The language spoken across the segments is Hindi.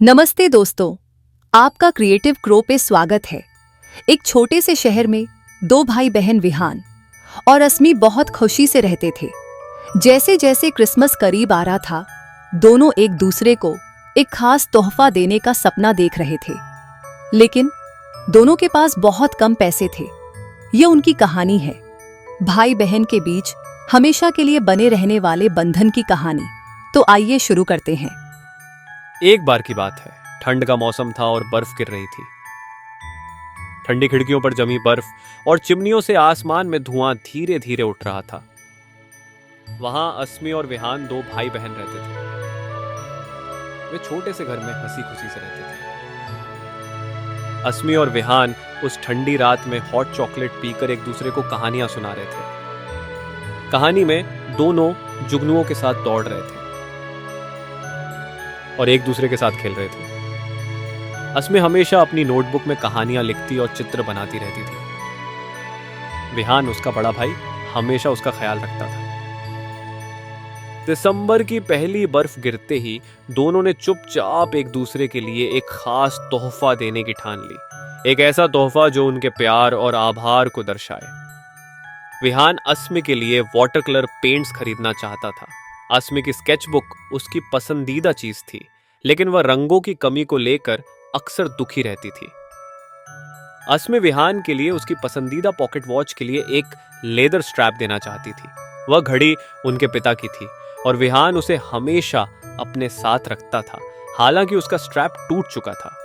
नमस्ते दोस्तों, आपका क्रिएटिव क्रो पे स्वागत है। एक छोटे से शहर में दो भाई बहन विहान और अस्मी बहुत खुशी से रहते थे। जैसे जैसे क्रिसमस करीब आ रहा था, दोनों एक दूसरे को एक खास तोहफा देने का सपना देख रहे थे, लेकिन दोनों के पास बहुत कम पैसे थे। यह उनकी कहानी है, भाई बहन के बीच हमेशा के लिए बने रहने वाले बंधन की कहानी। तो आइए शुरू करते हैं। एक बार की बात है, ठंड का मौसम था और बर्फ गिर रही थी। ठंडी खिड़कियों पर जमी बर्फ और चिमनियों से आसमान में धुआं धीरे धीरे उठ रहा था। वहां अस्मी और विहान दो भाई बहन रहते थे। वे छोटे से घर में हंसी खुशी से रहते थे। अस्मी और विहान उस ठंडी रात में हॉट चॉकलेट पीकर एक दूसरे को कहानियां सुना रहे थे। कहानी में दोनों जुगनुओं के साथ दौड़ रहे थे और एक दूसरे के साथ खेल रहे थे। अस्मी हमेशा अपनी नोटबुक में कहानियां लिखती और चित्र बनाती रहती थी। विहान, उसका बड़ा भाई, हमेशा उसका ख्याल रखता था। दिसंबर की पहली बर्फ गिरते ही दोनों ने चुपचाप एक दूसरे के लिए एक खास तोहफा देने की ठान ली। एक ऐसा तोहफा जो उनके प्यार और आभार को दर्शाए। विहान अस्मी के लिए वाटर कलर पेंट्स खरीदना चाहता था। अस्मी की स्केचबुक उसकी पसंदीदा चीज थी, लेकिन वह रंगों की कमी को लेकर अक्सर दुखी रहती थी। अस्मी विहान के लिए उसकी पसंदीदा पॉकेट वॉच के लिए एक लेदर स्ट्रैप देना चाहती थी। वह घड़ी उनके पिता की थी और विहान उसे हमेशा अपने साथ रखता था, हालांकि उसका स्ट्रैप टूट चुका था।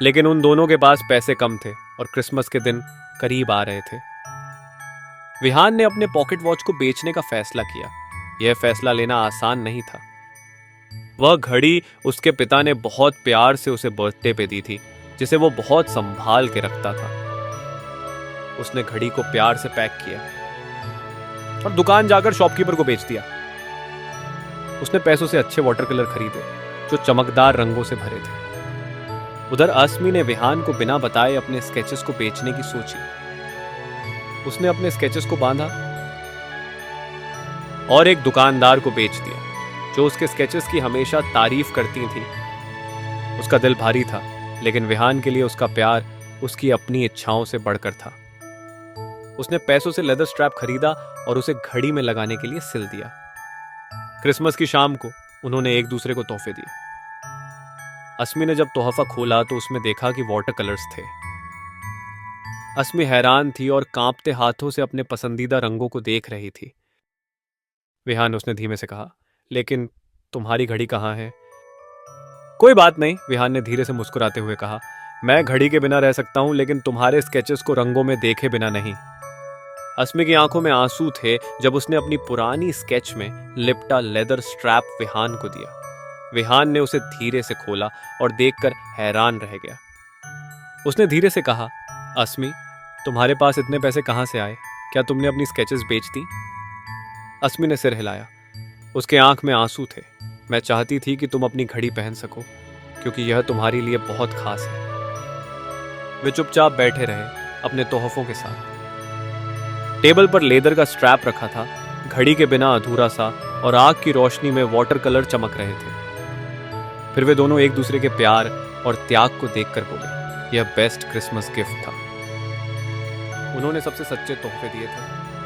लेकिन उन दोनों के पास पैसे कम थे और क्रिसमस के दिन करीब आ रहे थे। विहान ने अपने पॉकेट वॉच को बेचने का फैसला किया। यह फैसला लेना आसान नहीं था। वह घड़ी उसके पिता ने बहुत प्यार से उसे बर्थडे पे दी थी, जिसे वो बहुत संभाल के रखता था। उसने घड़ी को प्यार से पैक किया और दुकान जाकर शॉपकीपर को बेच दिया। उसने पैसों से अच्छे वाटर कलर खरीदे जो चमकदार रंगों से भरे थे। उधर अस्मी ने विहान को बिना बताए अपने स्केचेस को बेचने की सोची। उसने अपने स्केचेस को बांधा और एक दुकानदार को बेच दिया जो उसके स्केचेस की हमेशा तारीफ करती थी। उसका दिल भारी था, लेकिन विहान के लिए उसका प्यार उसकी अपनी इच्छाओं से बढ़कर था। उसने पैसों से लेदर स्ट्रैप खरीदा और उसे घड़ी में लगाने के लिए सिल दिया। क्रिसमस की शाम को उन्होंने एक दूसरे को तोहफे दिए। अस्मी ने जब तोहफा खोला तो उसमें देखा कि वाटर कलर्स थे। अस्मी हैरान थी और कांपते हाथों से अपने पसंदीदा रंगों को देख रही थी। विहान, उसने धीमे से कहा, लेकिन तुम्हारी घड़ी कहाँ है? कोई बात नहीं, विहान ने धीरे से मुस्कुराते हुए कहा। मैं घड़ी के बिना रह सकता हूं, लेकिन तुम्हारे स्केचेस को रंगों में देखे बिना नहीं। अस्मी की आंखों में आंसू थे जब उसने अपनी पुरानी स्केच में लिपटा लेदर स्ट्रैप विहान को दिया। विहान ने उसे धीरे से खोला और देखकर हैरान रह गया। उसने धीरे से कहा, अस्मी, तुम्हारे पास इतने पैसे कहां से आए? क्या तुमने अपनी स्केचेस बेच दी? अस्मी ने सिर हिलाया। उसके आंख में आंसू थे। मैं चाहती थी कि तुम अपनी घड़ी पहन सको, क्योंकि यह तुम्हारी लिए बहुत खास है। वे चुपचाप बैठे रहे अपने तोहफों के साथ। टेबल पर लेदर का स्ट्रैप रखा था, घड़ी के बिना अधूरा सा, और आग की रोशनी में वाटर कलर चमक रहे थे। फिर वे दोनों एक दूसरे के प्यार और त्याग को देखकर बोले, यह बेस्ट क्रिसमस गिफ्ट था। उन्होंने सबसे सच्चे तोहफे दिए थे,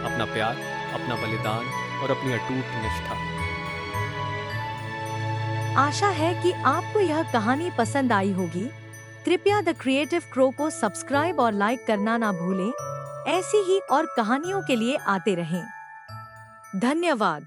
अपना प्यार, अपना बलिदान और अपनी अटूट निष्ठा। आशा है कि आपको यह कहानी पसंद आई होगी। कृपया द क्रिएटिव क्रो को सब्सक्राइब और लाइक करना ना भूलें। ऐसी ही और कहानियों के लिए आते रहें। धन्यवाद।